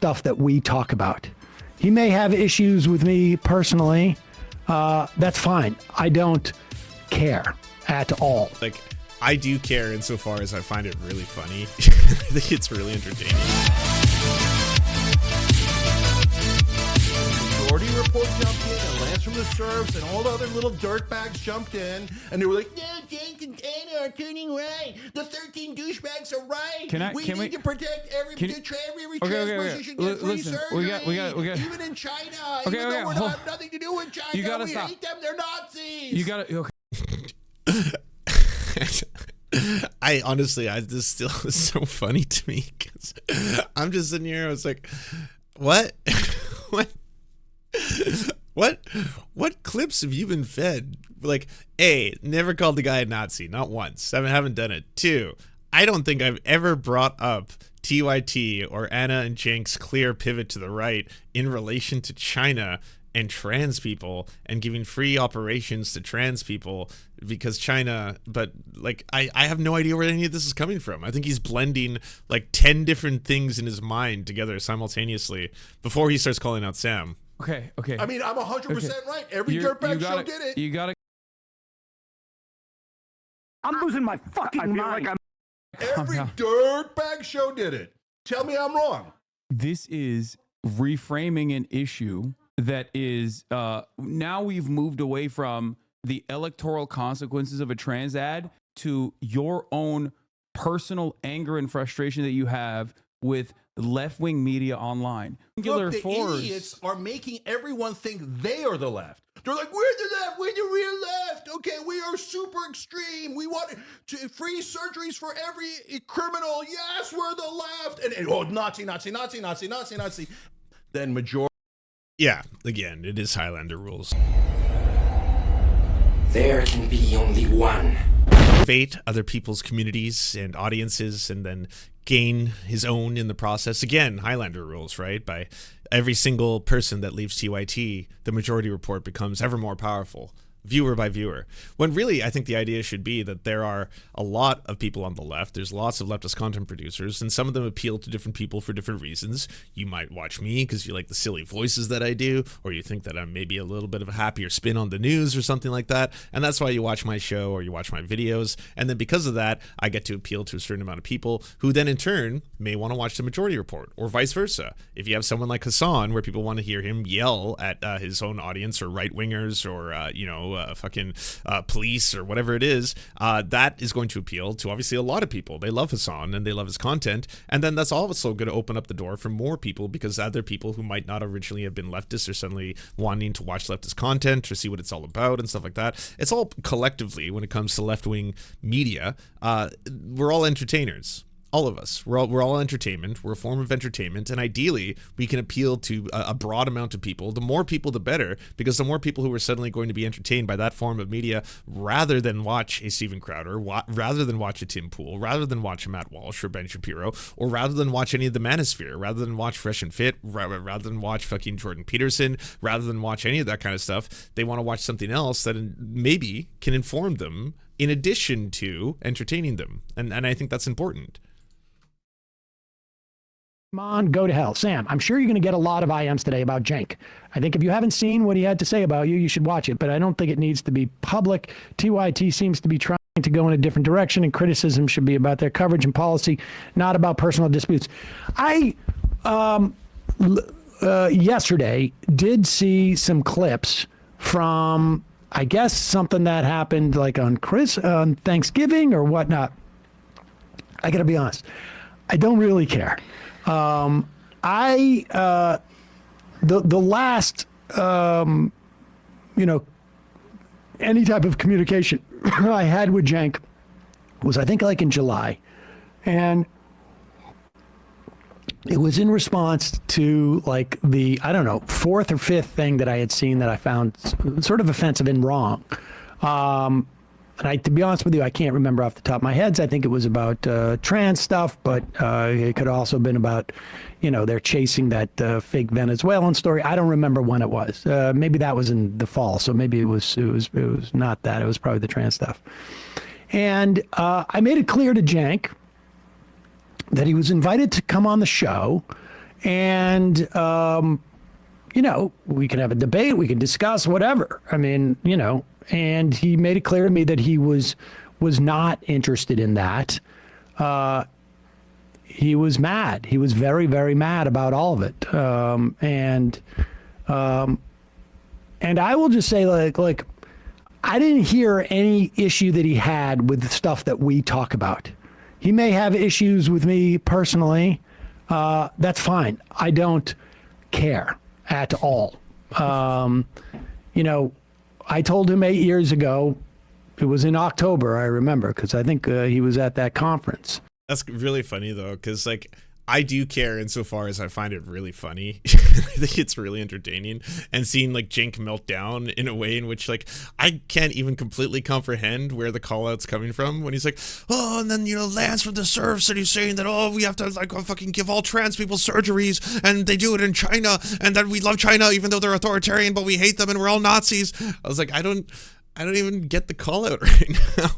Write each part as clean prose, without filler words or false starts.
stuff that we talk about. He may have issues with me personally. That's fine. I don't care at all. Like, I do care insofar as I find it really funny. I think it's really entertaining. Majority Report jumped in, and Lance from the Serfs, and all the other little dirtbags jumped in, and they were like, "No, Cenk and Anna are turning right. The 13 douchebags are right. We need to protect every trans person should get free surgery. We got. Even in China, even though we have nothing to do with China, we hate them. They're Nazis. You got to. I honestly, this still is so funny to me because I'm just sitting here. I was like, what? What clips have you been fed? Like, A, never called the guy a Nazi, not once. I haven't done it. 2, I don't think I've ever brought up TYT or Anna and Cenk's clear pivot to the right in relation to China and trans people and giving free operations to trans people because China, but like I have no idea where any of this is coming from. I think he's blending like 10 different things in his mind together simultaneously before he starts calling out Sam. Okay. I mean, I'm 100% right. Every dirtbag show did it. You gotta. I'm losing my fucking mind. Every dirtbag show did it. Tell me I'm wrong. This is reframing an issue that is now we've moved away from the electoral consequences of a trans ad to your own personal anger and frustration that you have with left-wing media online. Look, the idiots are making everyone think they are the left. They're like, we're the left, we're the real left. Okay, we are super extreme. We want free surgeries for every criminal. Yes, we're the left. And oh, Nazi. Then majority. Yeah, again, it is Highlander rules. There can be only one. Fate other people's communities and audiences and then gain his own in the process. Again, Highlander rules, right? By every single person that leaves TYT, the Majority Report becomes ever more powerful, viewer by viewer. When really, I think the idea should be that there are a lot of people on the left. There's lots of leftist content producers, and some of them appeal to different people for different reasons. You might watch me because you like the silly voices that I do, or you think that I'm maybe a little bit of a happier spin on the news or something like that, and that's why you watch my show or you watch my videos. And then because of that, I get to appeal to a certain amount of people who then in turn may want to watch the Majority Report, or vice versa. If you have someone like Hassan, where people want to hear him yell at his own audience, or right-wingers, or police, or whatever it is, that is going to appeal to obviously a lot of people. They love Hassan and they love his content, and then that's also going to open up the door for more people, because other people who might not originally have been leftists are suddenly wanting to watch leftist content or see what it's all about and stuff like that. It's all collectively, when it comes to left-wing media, we're all entertainers. All of us, we're all entertainment. We're a form of entertainment, and ideally we can appeal to a broad amount of people. The more people, the better, because the more people who are suddenly going to be entertained by that form of media, rather than watch a Steven Crowder, rather than watch a Tim Pool, rather than watch a Matt Walsh or Ben Shapiro, or rather than watch any of the Manosphere, rather than watch Fresh and Fit, rather than watch fucking Jordan Peterson, rather than watch any of that kind of stuff, they want to watch something else that maybe can inform them in addition to entertaining them, and I think that's important. Come on, go to hell. Sam, I'm sure you're going to get a lot of IMs today about Cenk. I think if you haven't seen what he had to say about you, you should watch it, but I don't think it needs to be public. TYT seems to be trying to go in a different direction, and criticism should be about their coverage and policy, not about personal disputes. I yesterday did see some clips from, I guess, something that happened like on Thanksgiving or whatnot. I got to be honest, I don't really care. The last, any type of communication I had with Cenk was, I think, like in July, and it was in response to like the, I don't know, 4th or 5th thing that I had seen that I found sort of offensive and wrong. And to be honest with you, I can't remember off the top of my head. I think it was about trans stuff, but it could also have been about, they're chasing that fake Venezuelan story. I don't remember when it was. Maybe that was in the fall, so maybe it was not that. It was probably the trans stuff. And I made it clear to Cenk that he was invited to come on the show And, you know, we can have a debate, we can discuss whatever. I mean, you know, and he made it clear to me that he was not interested in that. He was mad. He was very, very mad about all of it. And I will just say, like, I didn't hear any issue that he had with the stuff that we talk about. He may have issues with me personally. That's fine. I don't care at all. You know, I told him 8 years ago, it was in October, I remember, because I think he was at that conference. That's really funny, though, because, like, I do care insofar as I find it really funny. I think it's really entertaining. And seeing, like, Cenk melt down in a way in which, like, I can't even completely comprehend where the call-out's coming from when he's like, oh, and then, you know, Lance from the Serfs, and he's saying that, oh, we have to, like, fucking give all trans people surgeries, and they do it in China, and that we love China even though they're authoritarian, but we hate them, and we're all Nazis. I was like, I don't even get the call out right now.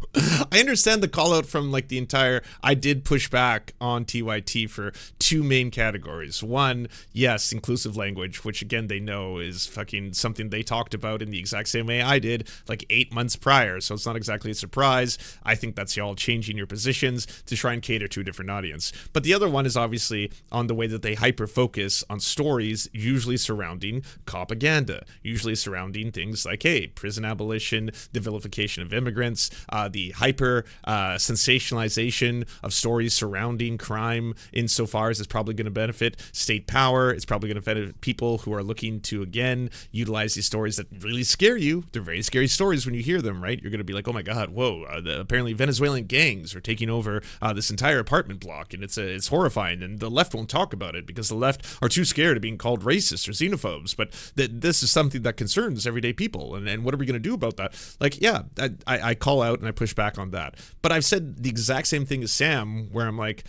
I understand the call out from like the entire, I did push back on TYT for two main categories. One, yes, inclusive language, which again, they know is fucking something they talked about in the exact same way I did like 8 months prior. So it's not exactly a surprise. I think that's y'all changing your positions to try and cater to a different audience. But the other one is obviously on the way that they hyper focus on stories, usually surrounding propaganda, usually surrounding things like, hey, prison abolition, the vilification of immigrants, the hyper sensationalization of stories surrounding crime insofar as it's probably going to benefit state power. It's probably going to benefit people who are looking to, again, utilize these stories that really scare you. They're very scary stories when you hear them, right? You're going to be like, oh my God, whoa, apparently Venezuelan gangs are taking over this entire apartment block, and it's horrifying, and the left won't talk about it because the left are too scared of being called racist or xenophobes, but this is something that concerns everyday people, and what are we going to do about that? Like, yeah, I call out and I push back on that. But I've said the exact same thing as Sam, where I'm like,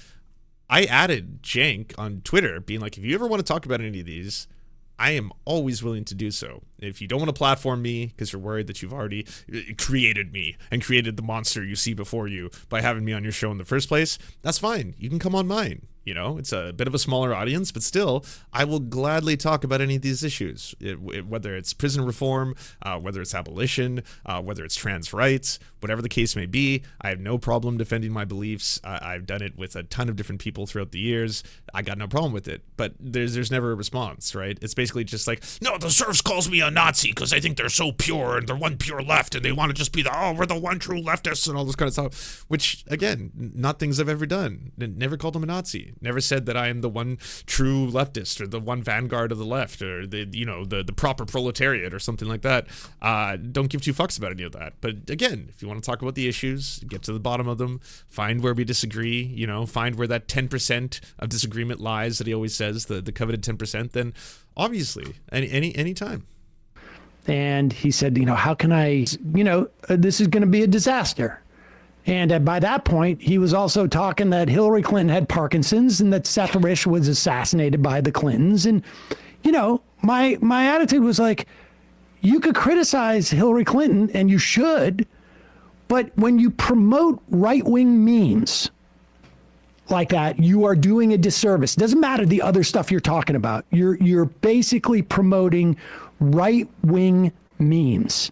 I added Cenk on Twitter being like, if you ever want to talk about any of these, I am always willing to do so. If you don't want to platform me because you're worried that you've already created me and created the monster you see before you by having me on your show in the first place, that's fine. You can come on mine. You know, it's a bit of a smaller audience, but still, I will gladly talk about any of these issues, whether it's prison reform, whether it's abolition, whether it's trans rights, whatever the case may be. I have no problem defending my beliefs. I've done it with a ton of different people throughout the years. I got no problem with it, but there's never a response, right? It's basically just like, no, the Serfs calls me a Nazi because they think they're so pure and they're one pure left and they want to just be we're the one true leftists and all this kind of stuff, which, again, not things I've ever done. Never called them a Nazi. Never said that I am the one true leftist or the one vanguard of the left or the proper proletariat or something like that. Don't give two fucks about any of that. But again, if you want to talk about the issues, get to the bottom of them, find where we disagree, find where that 10% of disagreement lies that he always says, the coveted 10%, then obviously any time. And he said, how can I, this is going to be a disaster. And by that point, he was also talking that Hillary Clinton had Parkinson's and that Seth Rich was assassinated by the Clintons. And, my attitude was like, you could criticize Hillary Clinton, and you should, but when you promote right-wing memes like that, you are doing a disservice. It doesn't matter the other stuff you're talking about. You're basically promoting right-wing memes.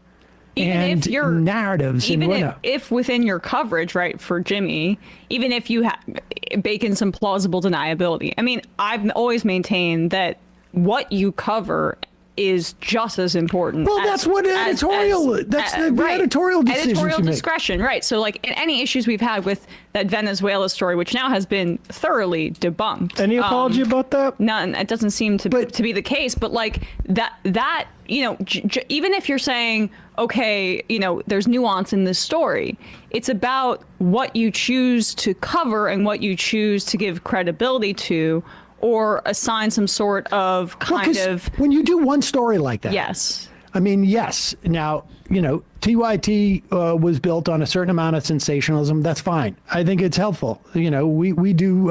Even and if you're narratives, even and if within your coverage, right, for Jimmy, even if you bake in some plausible deniability. I mean, I've always maintained that what you cover is just as important. Well, that's what editorial. That's the right. editorial decision. Editorial discretion, right? So, like, in any issues we've had with that Venezuela story, which now has been thoroughly debunked. Any apology about that? None. It doesn't seem to be the case. But like that even if you're saying, okay, there's nuance in this story, it's about what you choose to cover and what you choose to give credibility to, or assign some sort of when you do one story like that. Yes. I mean, yes. Now, TYT was built on a certain amount of sensationalism. That's fine. I think it's helpful. We do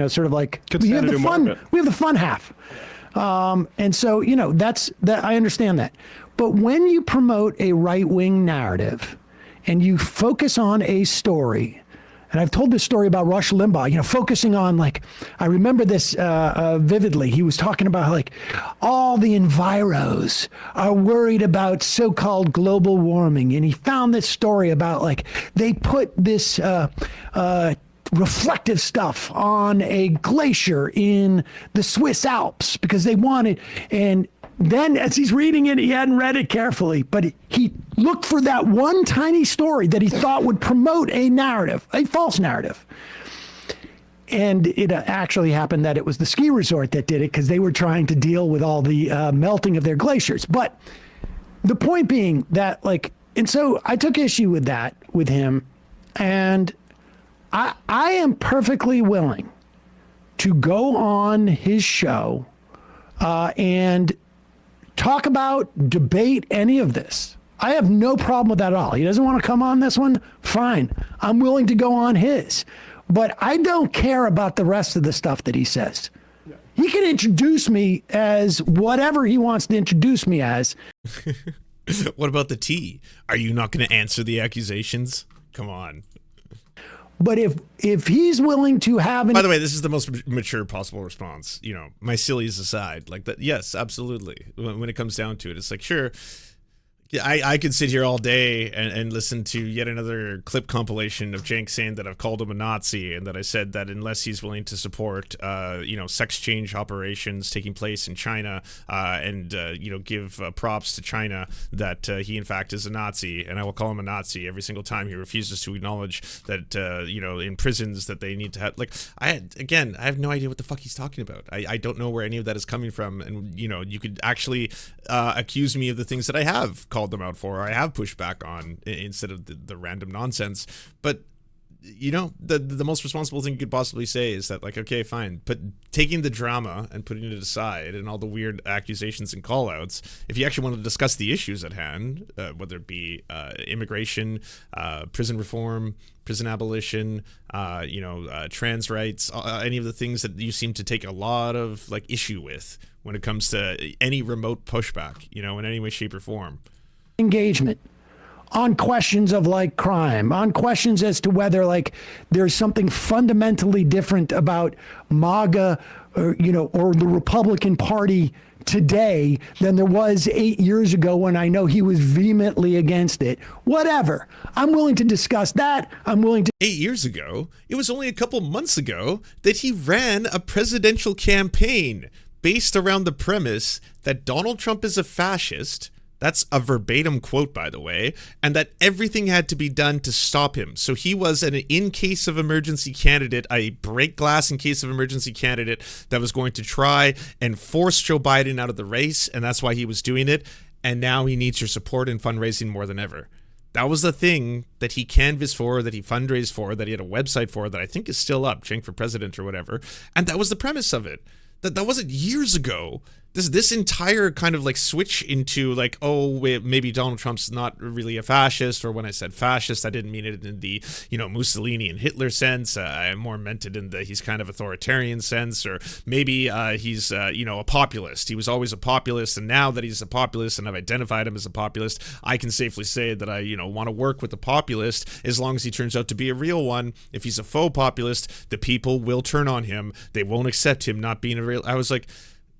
sort of like we have the fun half. And so, that's that. I understand that. But when you promote a right-wing narrative and you focus on a story And I've told this story about Rush Limbaugh, focusing on like, I remember this vividly. He was talking about like all the enviros are worried about so-called global warming. And he found this story about like, they put this reflective stuff on a glacier in the Swiss Alps because they wanted, and then as he's reading it, he hadn't read it carefully, but he looked for that one tiny story that he thought would promote a narrative, a false narrative. And it actually happened that it was the ski resort that did it because they were trying to deal with all the melting of their glaciers. But the point being that like, and so I took issue with that with him, and I am perfectly willing to go on his show and talk about, debate any of this. I have no problem with that at all. He doesn't want to come on this one? Fine. I'm willing to go on his. But I don't care about the rest of the stuff that he says. He can introduce me as whatever he wants to introduce me as. What about the T? Are you not going to answer the accusations? Come on. But if he's willing to have By the way, this is the most mature possible response. My sillies aside, like that. Yes, absolutely. When it comes down to it, it's like, sure, I could sit here all day and listen to yet another clip compilation of Cenk saying that I've called him a Nazi and that I said that unless he's willing to support, sex change operations taking place in China and give props to China, that he in fact is a Nazi, and I will call him a Nazi every single time he refuses to acknowledge that, in prisons that they need to have, like, I have no idea what the fuck he's talking about. I don't know where any of that is coming from. And, you could actually accuse me of the things that I have called them out for, or I have pushed back on, instead of the random nonsense. But the most responsible thing you could possibly say is that, like, okay, fine, but taking the drama and putting it aside and all the weird accusations and call-outs, if you actually want to discuss the issues at hand, whether it be immigration, prison reform, prison abolition, trans rights, any of the things that you seem to take a lot of like issue with when it comes to any remote pushback, in any way, shape, or form. Engagement on questions of like crime, on questions as to whether like there's something fundamentally different about MAGA or the Republican Party today than there was 8 years ago when I know he was vehemently against it. Whatever. I'm willing to discuss that. I'm willing to. 8 years ago? It was only a couple months ago that he ran a presidential campaign based around the premise that Donald Trump is a fascist. That's a verbatim quote, by the way, and that everything had to be done to stop him. So he was an in case of emergency candidate, a break glass in case of emergency candidate that was going to try and force Joe Biden out of the race, and that's why he was doing it. And now he needs your support and fundraising more than ever. That was the thing that he canvassed for, that he fundraised for, that he had a website for, that I think is still up, Cenk for President or whatever. And that was the premise of it. That wasn't years ago. This entire kind of like switch into like, oh, maybe Donald Trump's not really a fascist, or when I said fascist, I didn't mean it in the, Mussolini and Hitler sense. I more meant it in the he's kind of authoritarian sense, or maybe he's, a populist. He was always a populist, and now that he's a populist and I've identified him as a populist, I can safely say that I, want to work with the populist as long as he turns out to be a real one. If he's a faux populist, the people will turn on him. They won't accept him not being a real. I was like,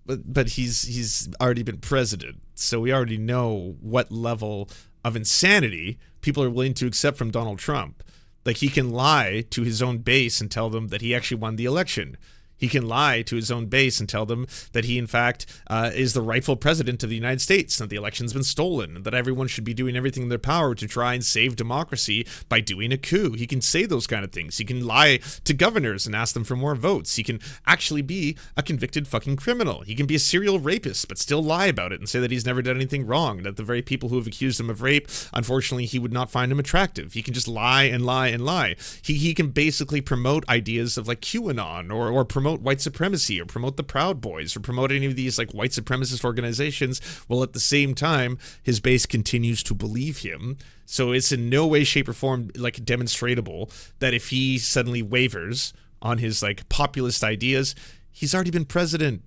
but he's already been president, so we already know what level of insanity people are willing to accept from Donald Trump. Like, he can lie to his own base and tell them that he actually won the election. He can lie to his own base and tell them that he, in fact, is the rightful president of the United States, and that the election's been stolen, and that everyone should be doing everything in their power to try and save democracy by doing a coup. He can say those kind of things. He can lie to governors and ask them for more votes. He can actually be a convicted fucking criminal. He can be a serial rapist, but still lie about it and say that he's never done anything wrong, and that the very people who have accused him of rape, unfortunately, he would not find him attractive. He can just lie and lie and lie. He can basically promote ideas of like QAnon, or promote white supremacy, or promote the Proud Boys, or promote any of these like white supremacist organizations, while at the same time his base continues to believe him. So it's in no way, shape, or form like demonstrable that if he suddenly wavers on his like populist ideas, he's already been president.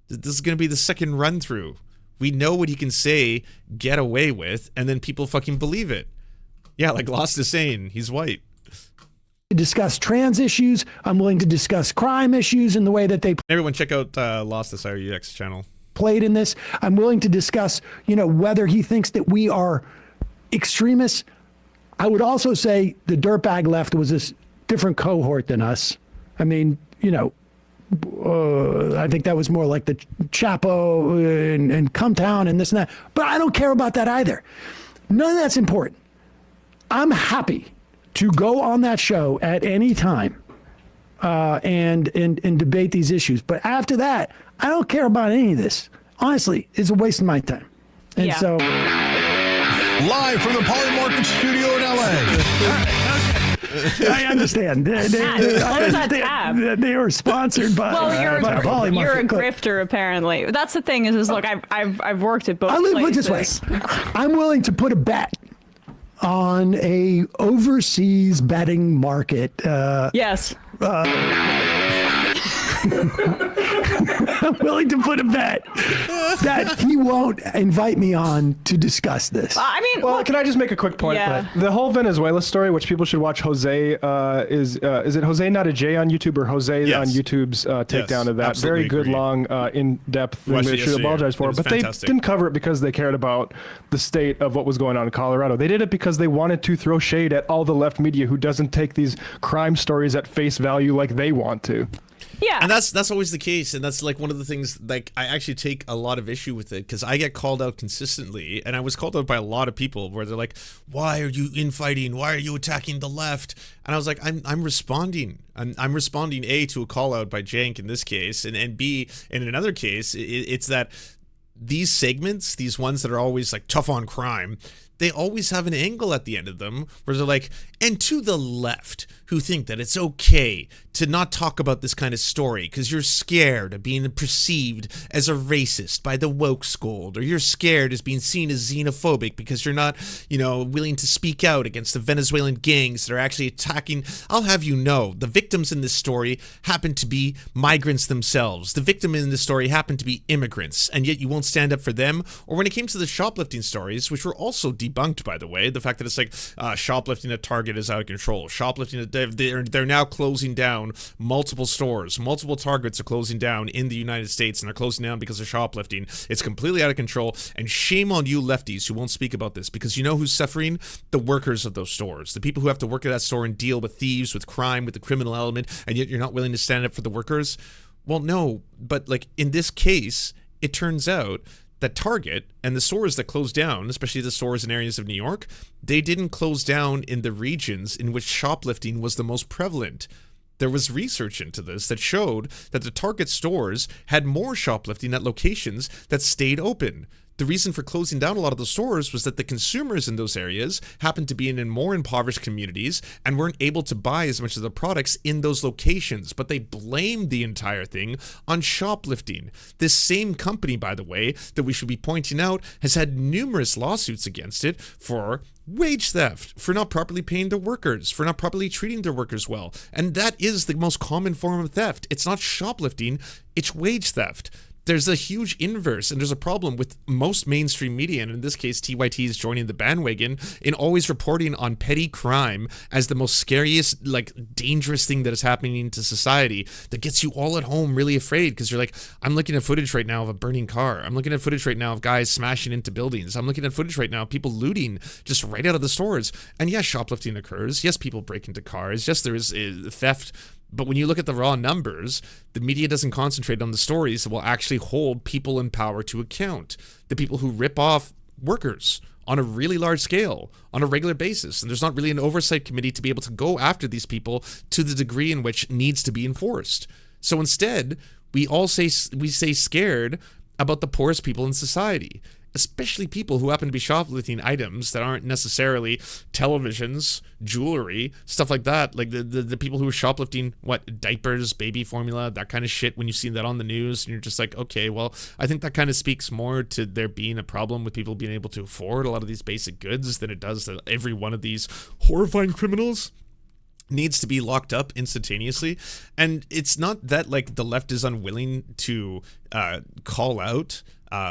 This is going to be the second run through. We know what he can say, get away with, and then people fucking believe it. Yeah, like Lost is saying, he's white. to discuss trans issues. I'm willing to discuss crime issues in the way that they Everyone check out Lost Desire UX channel. played in this. I'm willing to discuss, whether he thinks that we are extremists. I would also say the dirtbag left was this different cohort than us. I mean, I think that was more like the Chapo and Come Town and this and that. But I don't care about that either. None of that's important. I'm happy to go on that show at any time and debate these issues. But after that, I don't care about any of this. Honestly, it's a waste of my time. And Yeah. so... Live from the Polymarket studio in LA. I understand. What is that tab? They were sponsored by, Well, by Polymarket. you're a grifter, apparently. That's the thing is look, I've worked at both I'll put it places. this way. I'm willing to put a bet on a overseas betting market. Yes. I'm willing to put a bet that he won't invite me on to discuss this. I mean, Well, look, can I just make a quick point? Yeah. The whole Venezuela story, which people should watch, Jose is it Jose not a J on YouTube or Jose Yes. on YouTube's takedown of that? absolutely Very good, agree. long, in-depth thing Watched they it should yesterday. apologize It for. was But fantastic. they didn't cover it because they cared about the state of what was going on in Colorado. They did it because they wanted to throw shade at all the left media who doesn't take these crime stories at face value like they want to. yeah. And that's always the case, and that's like one of the things like I actually take a lot of issue with it because I get called out consistently, and I was called out by a lot of people where they're like, "Why are you infighting? Why are you attacking the left?" And I was like, "I'm responding. I'm responding A to a call out by Cenk in this case, and B in another case, it's that these segments, these ones that are always like tough on crime." They always have an angle at the end of them where they're like, and to the left who think that it's okay to not talk about this kind of story because you're scared of being perceived as a racist by the woke scold, or you're scared as being seen as xenophobic because you're not, willing to speak out against the Venezuelan gangs that are actually attacking. I'll have you know, the victims in this story happen to be migrants themselves. The victim in this story happen to be immigrants, and yet you won't stand up for them. Or when it came to the shoplifting stories, which were also debunked, by the way, the fact that it's like shoplifting at Target is out of control. Shoplifting at they're now closing down multiple stores. Multiple Targets are closing down in the United States, and they're closing down because of shoplifting. It's completely out of control, and shame on you lefties who won't speak about this, because you know who's suffering? The workers of those stores. The people who have to work at that store and deal with thieves, with crime, with the criminal element, and yet you're not willing to stand up for the workers? Well, no, but like in this case, it turns out that Target and the stores that closed down, especially the stores in areas of New York, they didn't close down in the regions in which shoplifting was the most prevalent. There was research into this that showed that the Target stores had more shoplifting at locations that stayed open. The reason for closing down a lot of the stores was that the consumers in those areas happened to be in more impoverished communities and weren't able to buy as much of the products in those locations, but they blamed the entire thing on shoplifting. This same company, by the way, that we should be pointing out, has had numerous lawsuits against it for wage theft, for not properly paying their workers, for not properly treating their workers well. And that is the most common form of theft. It's not shoplifting, it's wage theft. There's a huge inverse, and there's a problem with most mainstream media, and in this case, TYT is joining the bandwagon in always reporting on petty crime as the most scariest, dangerous thing that is happening to society that gets you all at home really afraid, because you're like, I'm looking at footage right now of a burning car. I'm looking at footage right now of guys smashing into buildings. I'm looking at footage right now of people looting just right out of the stores. And yes, shoplifting occurs. Yes, people break into cars. Yes, there is theft. But when you look at the raw numbers, the media doesn't concentrate on the stories that will actually hold people in power to account. The people who rip off workers on a really large scale, on a regular basis. And there's not really an oversight committee to be able to go after these people to the degree in which needs to be enforced. So instead, we say scared about the poorest people in society, especially people who happen to be shoplifting items that aren't necessarily televisions, jewelry, stuff like that. Like the people who are shoplifting, diapers, baby formula, that kind of shit. When you see that on the news and you're just like, okay, well, I think that kind of speaks more to there being a problem with people being able to afford a lot of these basic goods than it does that every one of these horrifying criminals needs to be locked up instantaneously. And it's not that the left is unwilling to call out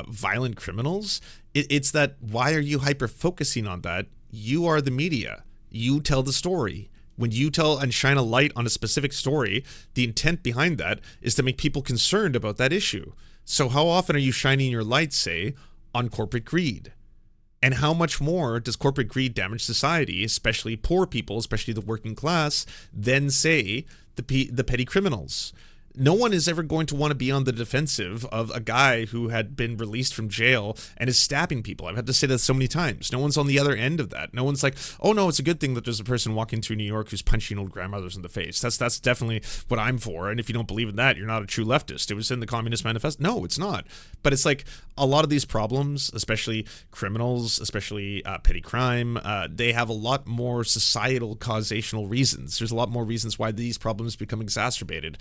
violent criminals. It's that, why are you hyper focusing on that? You are the media. You tell the story. When you tell and shine a light on a specific story, the intent behind that is to make people concerned about that issue. So how often are you shining your light, say, on corporate greed? And how much more does corporate greed damage society, especially poor people, especially the working class, than, say, the petty criminals? No one is ever going to want to be on the defensive of a guy who had been released from jail and is stabbing people. I've had to say that so many times. No one's on the other end of that. No one's like, oh no, it's a good thing that there's a person walking through New York who's punching old grandmothers in the face. That's definitely what I'm for. And if you don't believe in that, you're not a true leftist. It was in the Communist Manifesto. No, it's not. But it's like a lot of these problems, especially criminals, especially petty crime, they have a lot more societal causational reasons. There's a lot more reasons why these problems become exacerbated.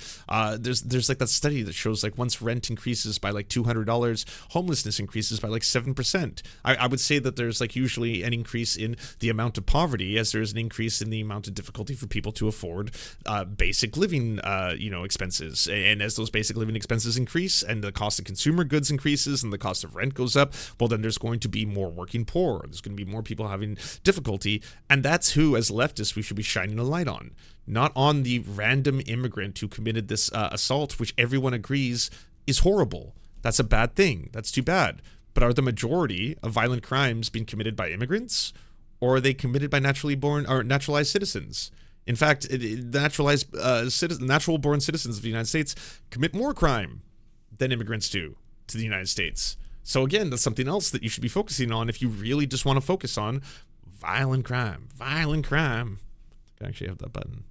There's like that study that shows like once rent increases by like $200, homelessness increases by like 7%. I would say that there's like usually an increase in the amount of poverty as there is an increase in the amount of difficulty for people to afford basic living expenses. And as those basic living expenses increase and the cost of consumer goods increases and the cost of rent goes up, well then there's going to be more working poor. There's going to be more people having difficulty. And that's who, as leftists, we should be shining a light on. Not on the random immigrant who committed this assault, which everyone agrees is horrible. That's a bad thing. That's too bad. But are the majority of violent crimes being committed by immigrants, or are they committed by naturally born or naturalized citizens? In fact, natural-born citizens of the United States commit more crime than immigrants do to the United States. So again, that's something else that you should be focusing on if you really just want to focus on violent crime. Violent crime. I actually have that button.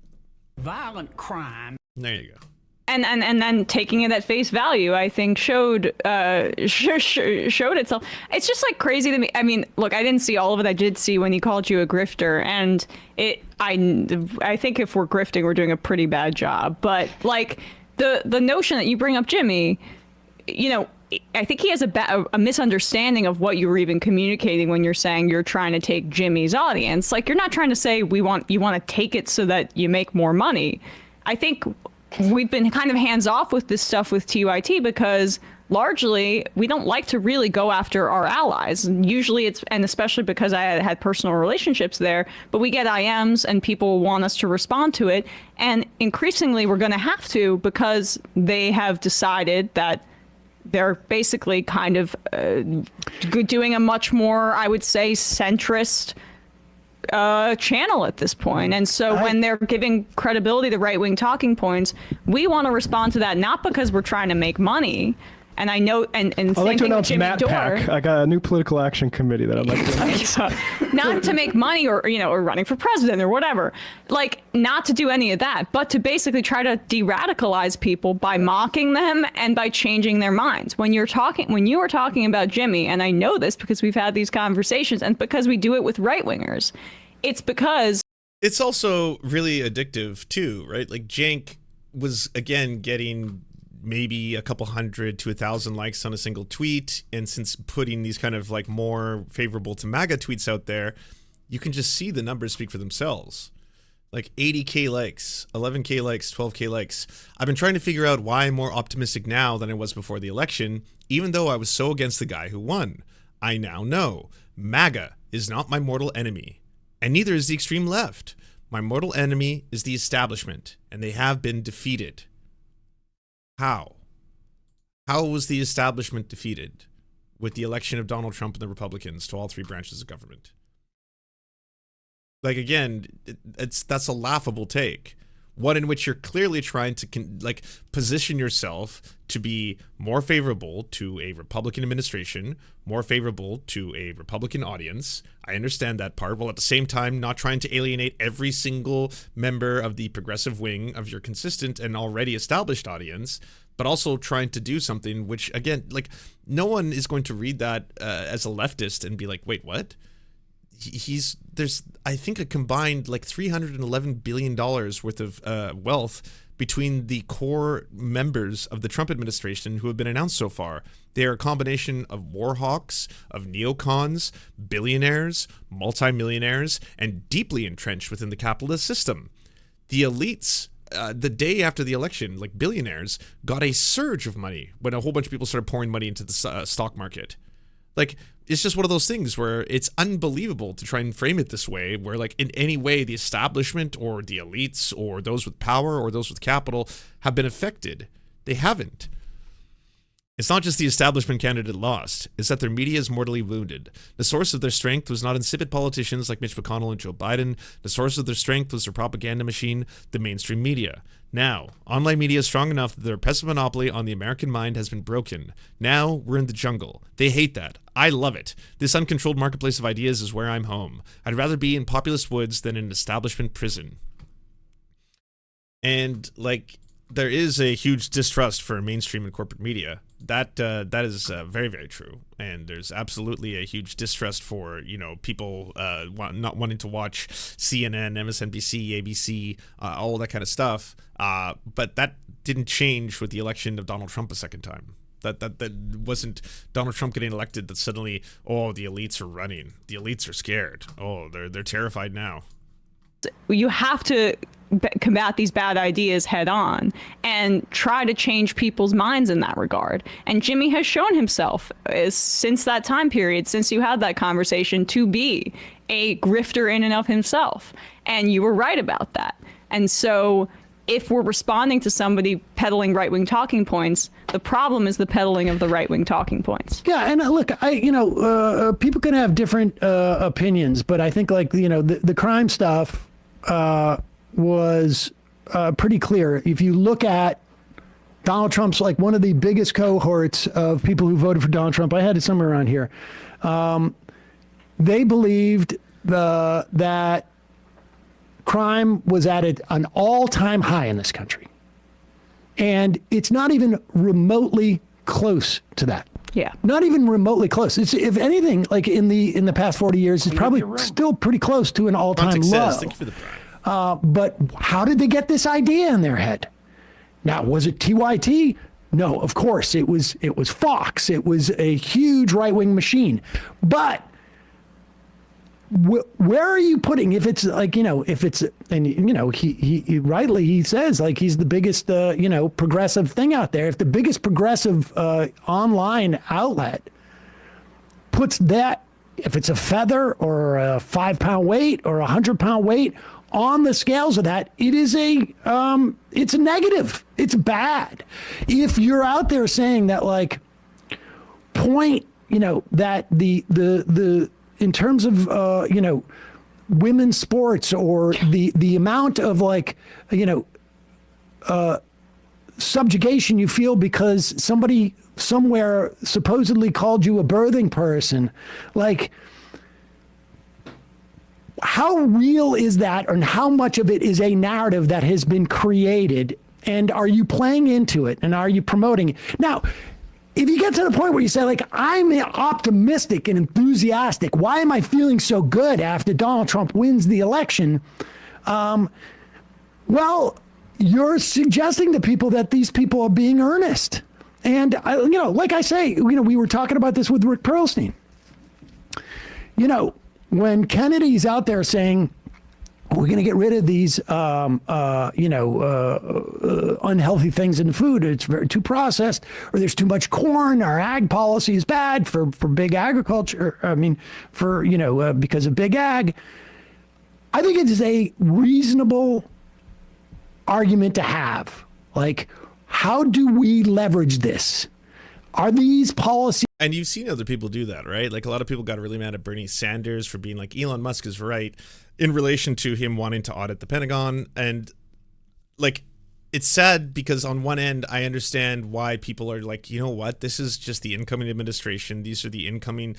Violent crime. There you go. And then taking it at face value, I think showed itself. It's just like crazy to me. I mean, look, I didn't see all of it. I did see when he called you a grifter, and I think if we're grifting, we're doing a pretty bad job. But like the notion that you bring up Jimmy, I think he has a misunderstanding of what you were even communicating when you're saying you're trying to take Jimmy's audience. Like, you're not trying to say you want to take it so that you make more money. I think we've been kind of hands off with this stuff with TYT because largely we don't like to really go after our allies. And usually and especially because I had personal relationships there, but we get IMs and people want us to respond to it. And increasingly we're going to have to, because they have decided that they're basically kind of doing a much more, I would say, centrist channel at this point. And so when they're giving credibility to right-wing talking points, we want to respond to that, not because we're trying to make money. And I know, and I'd like to announce Matt Pack. I got a new political action committee that I'd like to announce. Not to make money or running for president or whatever, like not to do any of that, but to basically try to de-radicalize people by mocking them and by changing their minds. When you were talking about Jimmy, and I know this because we've had these conversations and because we do it with right-wingers, it's because it's also really addictive too, right? Like Cenk was again getting maybe a couple hundred to 1,000 likes on a single tweet, and since putting these kind of like more favorable to MAGA tweets out there, you can just see the numbers speak for themselves. Like 80k likes, 11k likes, 12k likes. I've been trying to figure out why I'm more optimistic now than I was before the election, even though I was so against the guy who won. I now know MAGA is not my mortal enemy, and neither is the extreme left. My mortal enemy is the establishment, and they have been defeated. How? How was the establishment defeated with the election of Donald Trump and the Republicans to all three branches of government? Like, again, that's a laughable take. One in which you're clearly trying to position yourself to be more favorable to a Republican administration, more favorable to a Republican audience. I understand that part, while at the same time not trying to alienate every single member of the progressive wing of your consistent and already established audience, but also trying to do something which, again, like, no one is going to read that as a leftist and be like, wait, what? There's I think a combined like $311 billion worth of wealth between the core members of the Trump administration who have been announced so far. They are a combination of war hawks, of neocons, billionaires, multimillionaires, and deeply entrenched within the capitalist system. The elites, the day after the election, like billionaires, got a surge of money when a whole bunch of people started pouring money into the stock market. Like, it's just one of those things where it's unbelievable to try and frame it this way, where like in any way the establishment or the elites or those with power or those with capital have been affected. They haven't. It's not just the establishment candidate lost, it's that their media is mortally wounded. The source of their strength was not insipid politicians like Mitch McConnell and Joe Biden. The source of their strength was their propaganda machine, the mainstream media. Now, online media is strong enough that their oppressive monopoly on the American mind has been broken. Now, we're in the jungle. They hate that. I love it. This uncontrolled marketplace of ideas is where I'm home. I'd rather be in populist woods than in an establishment prison. And, like, there is a huge distrust for mainstream and corporate media. That is very, very true. And there's absolutely a huge distrust for, you know, people not wanting to watch CNN, MSNBC, ABC, all that kind of stuff. But that didn't change with the election of Donald Trump a second time. That wasn't Donald Trump getting elected that suddenly, oh, the elites are running. The elites are scared. Oh, they're terrified now. You have to combat these bad ideas head on and try to change people's minds in that regard. And Jimmy has shown himself since that time period, since you had that conversation, to be a grifter in and of himself. And you were right about that. And so if we're responding to somebody peddling right-wing talking points, the problem is the peddling of the right-wing talking points. Yeah, and look, people can have different opinions, but I think, like, you know, the crime stuff was pretty clear. If you look at Donald Trump's, like, one of the biggest cohorts of people who voted for Donald Trump, I had it somewhere around here, they believed that crime was at an all-time high in this country. And it's not even remotely close to that. Yeah. Not even remotely close. It's, if anything, like in the past 40 years, it's probably still pretty close to an all-time low. Thank you for the pride. But how did they get this idea in their head? Now, was it TYT? No, of course. It was Fox. It was a huge right-wing machine. But where are you putting, if it's like, you know, if it's, and, you know, he rightly, he says, like, he's the biggest, you know, progressive thing out there. If the biggest progressive online outlet puts that, if it's a feather or a 5-pound weight or a 100-pound weight on the scales of that, it is it's a negative. It's bad. If you're out there saying that, like, point, you know, that the in terms of, you know, women's sports, or the amount of, like, you know, subjugation you feel because somebody somewhere supposedly called you a birthing person, like, how real is that, and how much of it is a narrative that has been created, and are you playing into it, and are you promoting it? Now, if you get to the point where you say, like, I'm optimistic and enthusiastic, why am I feeling so good after Donald Trump wins the election? Well, you're suggesting to people that these people are being earnest. And, you know, like I say, you know, we were talking about this with Rick Perlstein. You know, when Kennedy's out there saying, we're going to get rid of these, unhealthy things in the food. It's too processed, or there's too much corn. Our ag policy is bad for big agriculture. I mean, because of big ag. I think it is a reasonable argument to have. Like, how do we leverage this? Are these policies? And you've seen other people do that, right? Like, a lot of people got really mad at Bernie Sanders for being like, Elon Musk is right in relation to him wanting to audit the Pentagon. And, like, it's sad because on one end, I understand why people are like, you know what, this is just the incoming administration. These are the incoming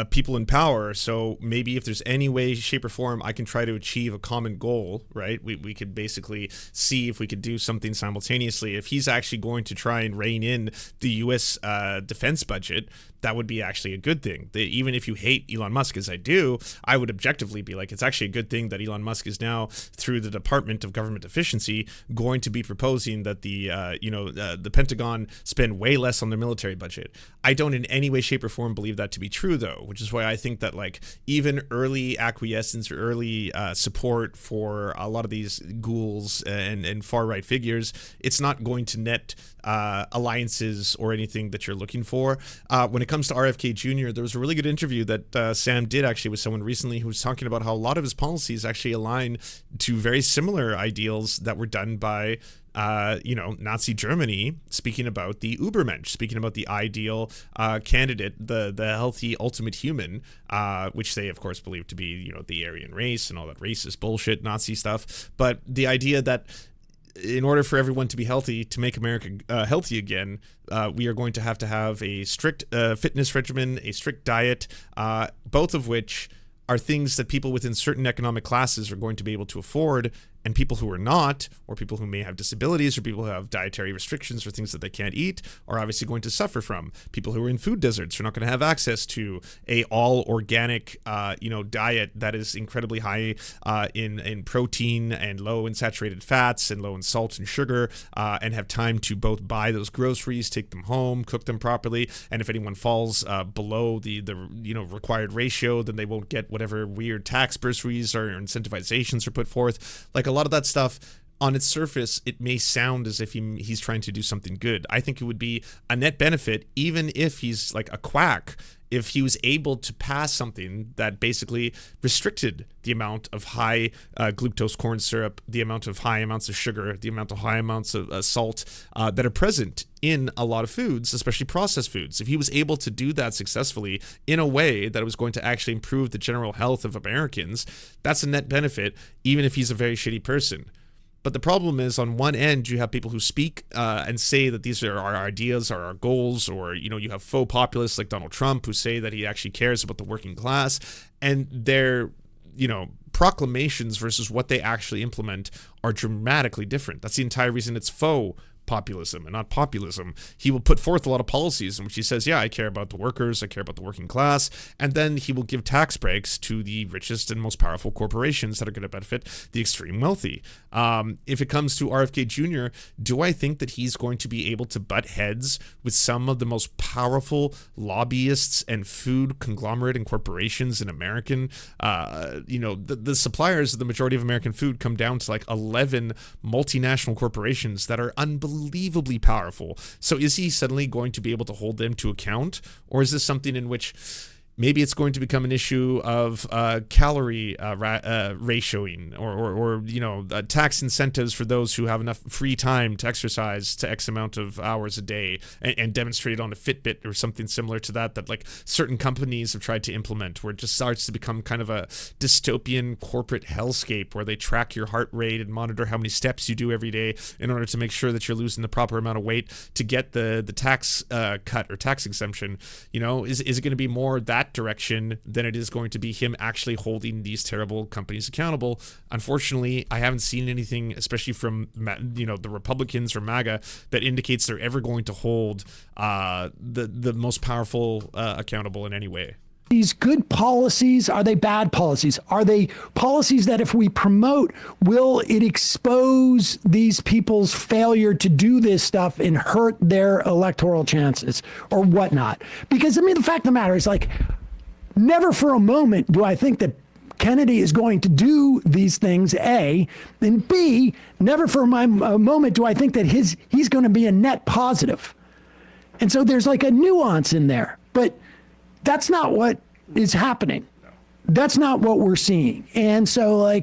people in power. So maybe if there's any way, shape, or form I can try to achieve a common goal, right? We could basically see if we could do something simultaneously. If he's actually going to try and rein in the U.S. Defense budget, that would be actually a good thing. Even if you hate Elon Musk, as I do, I would objectively be like, it's actually a good thing that Elon Musk is now, through the Department of Government Efficiency, going to be proposing that the Pentagon spend way less on their military budget. I don't in any way, shape, or form believe that to be true, though, which is why I think that, like, even early acquiescence or early support for a lot of these ghouls and far-right figures, it's not going to net alliances or anything that you're looking for. When it comes comes to RFK Jr., there was a really good interview that Sam did actually with someone recently who was talking about how a lot of his policies actually align to very similar ideals that were done by Nazi Germany, speaking about the Übermensch, speaking about the ideal candidate, the healthy ultimate human, which they of course believe to be, the Aryan race and all that racist bullshit, Nazi stuff. But the idea that in order for everyone to be healthy, to make America healthy again, we are going to have a strict fitness regimen, a strict diet, both of which are things that people within certain economic classes are going to be able to afford, and people who are not, or people who may have disabilities, or people who have dietary restrictions or things that they can't eat, are obviously going to suffer from. People who are in food deserts are not going to have access to a all organic, diet that is incredibly high in protein and low in saturated fats and low in salt and sugar, and have time to both buy those groceries, take them home, cook them properly. And if anyone falls below the required ratio, then they won't get whatever weird tax bursaries or incentivizations are put forth. Like a lot of that stuff, on its surface, it may sound as if he's trying to do something good. I think it would be a net benefit, even if he's like a quack, if he was able to pass something that basically restricted the amount of high glucose corn syrup, the amount of high amounts of sugar, the amount of high amounts of salt that are present in a lot of foods, especially processed foods. If he was able to do that successfully in a way that it was going to actually improve the general health of Americans, that's a net benefit, even if he's a very shitty person. But the problem is, on one end, you have people who speak and say that these are our ideas, are our goals, or, you have faux populists like Donald Trump who say that he actually cares about the working class, and their, proclamations versus what they actually implement are dramatically different. That's the entire reason it's faux populism and not populism. He will put forth a lot of policies in which he says, yeah, I care about the workers, I care about the working class, and then he will give tax breaks to the richest and most powerful corporations that are going to benefit the extreme wealthy. If it comes to RFK Jr., do I think that he's going to be able to butt heads with some of the most powerful lobbyists and food conglomerate and corporations in American, the suppliers of the majority of American food come down to like 11 multinational corporations that are unbelievably powerful. So is he suddenly going to be able to hold them to account? Or is this something in which maybe it's going to become an issue of calorie ratioing or tax incentives for those who have enough free time to exercise to X amount of hours a day and demonstrate it on a Fitbit or something similar to that like certain companies have tried to implement, where it just starts to become kind of a dystopian corporate hellscape where they track your heart rate and monitor how many steps you do every day in order to make sure that you're losing the proper amount of weight to get the tax cut or tax exemption. Is it going to be more that direction than it is going to be him actually holding these terrible companies accountable? Unfortunately, I haven't seen anything, especially from the Republicans or MAGA, that indicates they're ever going to hold the most powerful accountable in any way. These good policies, are they bad policies? Are they policies that if we promote, will it expose these people's failure to do this stuff and hurt their electoral chances or whatnot? Because, the fact of the matter is, never for a moment do I think that Kennedy is going to do these things, A, and B, never for a moment do I think that he's going to be a net positive. And so there's a nuance in there, but that's not what is happening. That's not what we're seeing. And so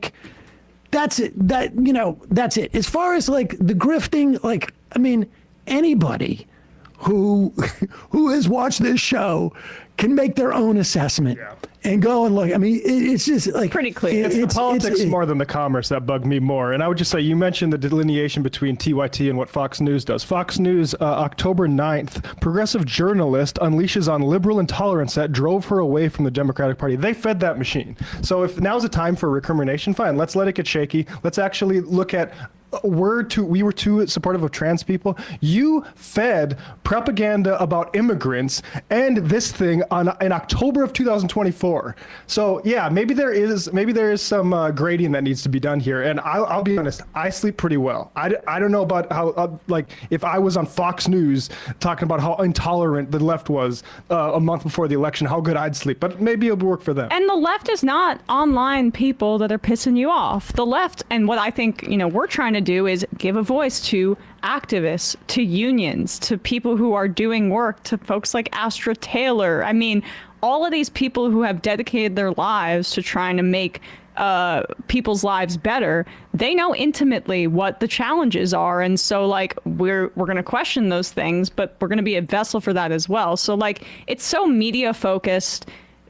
that's it. That's it. As far as the grifting, anybody who has watched this show can make their own assessment and go and look. It's just pretty clear. It's the politics more than the commerce that bug me more. And I would just say, you mentioned the delineation between TYT and what Fox News does. Fox News, October 9th, progressive journalist unleashes on liberal intolerance that drove her away from the Democratic Party. They fed that machine. So if now's the time for recrimination, fine, let's let it get shaky. Let's actually look at we were too supportive of trans people. You fed propaganda about immigrants and this thing in October of 2024. So yeah, maybe there is some grading that needs to be done here. And I'll be honest, I sleep pretty well. I don't know about how if I was on Fox News talking about how intolerant the left was a month before the election, how good I'd sleep. But maybe it'll work for them. And the left is not online people that are pissing you off. The left, and what I think we're trying to do is give a voice to activists to unions to people who are doing work to folks like Astra Taylor. I mean, all of these people who have dedicated their lives to trying to make people's lives better, they know intimately what the challenges are. And so like we're going to question those things, but we're going to be a vessel for that as well. So like it's so media focused,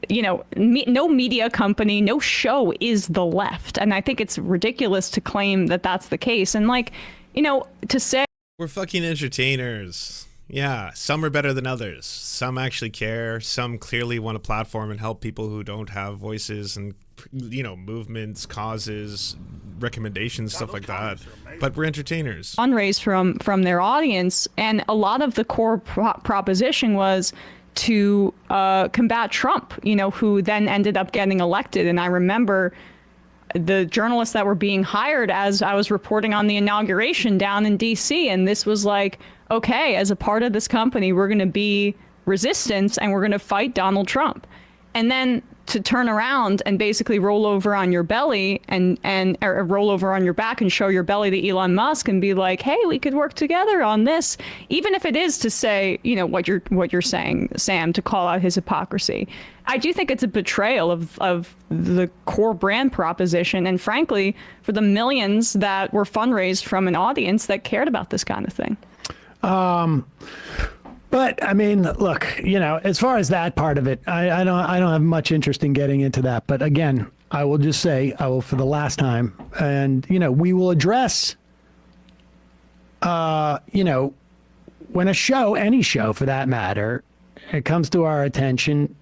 you know, no media company, no show is the left. And I think it's ridiculous to claim that that's the case. And like, you know, to say we're fucking entertainers. Yeah, some are better than others. Some actually care. Some clearly want a platform and help people who don't have voices and, you know, movements, causes, recommendations, stuff like that. But we're entertainers. Fundraise from their audience, and a lot of the core proposition was to combat Trump, you know, who then ended up getting elected. And I remember the journalists that were being hired as I was reporting on the inauguration down in DC, and this was like, okay, as a part of this company, we're going to be resistance and we're going to fight Donald Trump. And then to turn around and basically roll over on your belly or roll over on your back and show your belly to Elon Musk and be like, hey, we could work together on this, even if it is to say, you know, what you're saying, Sam, to call out his hypocrisy. I do think it's a betrayal of the core brand proposition, and frankly, for the millions that were fundraised from an audience that cared about this kind of thing. But I mean, look, you know, as far as that part of it, I don't have much interest in getting into that. But again, I will just say, I will for the last time, and you know, we will address, you know, when a show, any show for that matter, it comes to our attention,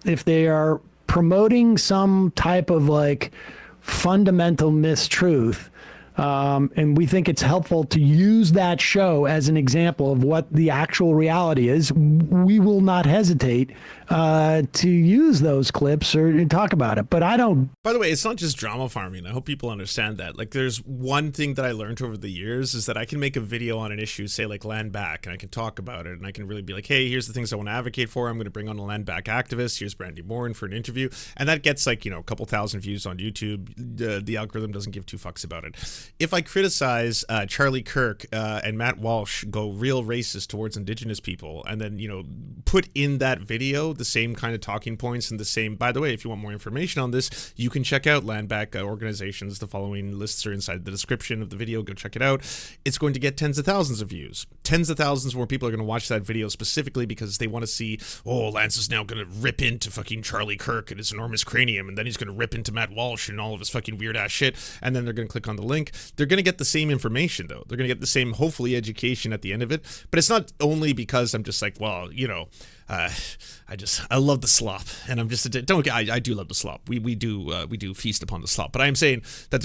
if they are promoting some type of like fundamental mistruth. And we think it's helpful to use that show as an example of what the actual reality is. We will not hesitate to use those clips or talk about it. But I don't. By the way, it's not just drama farming. I hope people understand that. Like, there's one thing that I learned over the years is that I can make a video on an issue, say like land back, and I can talk about it, and I can really be like, hey, here's the things I want to advocate for. I'm going to bring on a land back activist. Here's Brandy Morin for an interview, and that gets like, you know, a couple thousand views on YouTube. The algorithm doesn't give two fucks about it. If I criticize Charlie Kirk and Matt Walsh go real racist towards indigenous people, and then, you know, put in that video the same kind of talking points and the same, by the way, if you want more information on this, you can check out land back organizations. The following lists are inside the description of the video. Go check it out. It's going to get tens of thousands of views. Tens of thousands more people are going to watch that video specifically because they want to see, oh, Lance is now going to rip into fucking Charlie Kirk and his enormous cranium, and then he's going to rip into Matt Walsh and all of his fucking weird ass shit, and then they're going to click on the link. They're going to get the same information, though. They're going to get the same, hopefully, education at the end of it. But it's not only because I'm just like, well, you know, I love the slop, and I'm just I do love the slop. We do feast upon the slop. But I'm saying that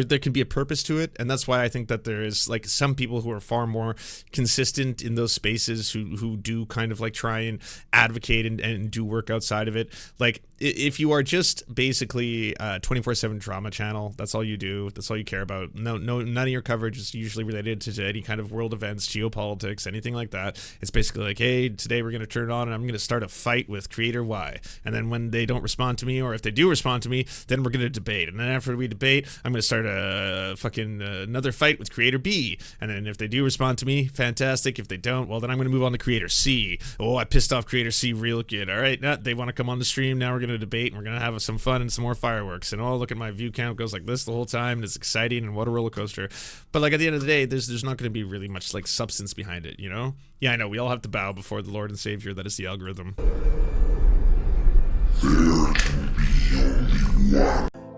there can be a purpose to it, and that's why I think that there is like some people who are far more consistent in those spaces who do kind of like try and advocate and do work outside of it. Like, if you are just basically a 24/7 drama channel, that's all you do, that's all you care about. None of your coverage is usually related to any kind of world events, geopolitics, anything like that. It's basically like, hey, today we're going to turn it on and I'm going to start a fight with creator Y. And then when they don't respond to me, or if they do respond to me, then we're going to debate. And then after we debate, I'm going to start a fucking another fight with creator B. And then if they do respond to me, fantastic. If they don't, well, then I'm going to move on to creator C. Oh, I pissed off creator C real good. All right, now they want to come on the stream. Now we're going to debate, and we're going to have some fun and some more fireworks. And oh, look at my view count goes like this the whole time, and it's exciting, and what a roller coaster. But like at the end of the day, there's not going to be really much like substance behind it, you know? Yeah, I know, we all have to bow before the Lord and Savior that is the algorithm.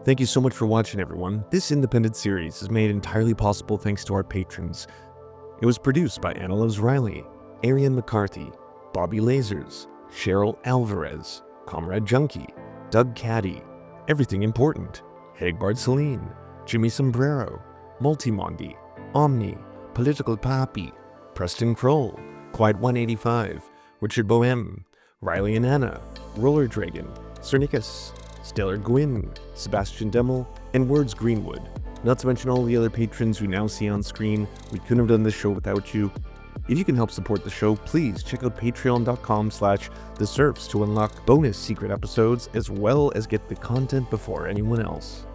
Thank you so much for watching, everyone. This independent series is made entirely possible thanks to our patrons. It was produced by Anna Loves Riley, Arian McCarthy, Bobby Lasers, Cheryl Alvarez, Comrade Junkie, Doug Caddy, Everything Important, Hagbard Celine, Jimmy Sombrero, Multimondi, Omni, Political Papi, Preston Kroll, Quiet 185, Richard Bohem, Riley and Anna, Roller Dragon, Cernicus, Stellar Gwyn, Sebastian Demmel, and Words Greenwood. Not to mention all the other patrons we now see on screen. We couldn't have done this show without you. If you can help support the show, please check out patreon.com/the Serfs to unlock bonus secret episodes as well as get the content before anyone else.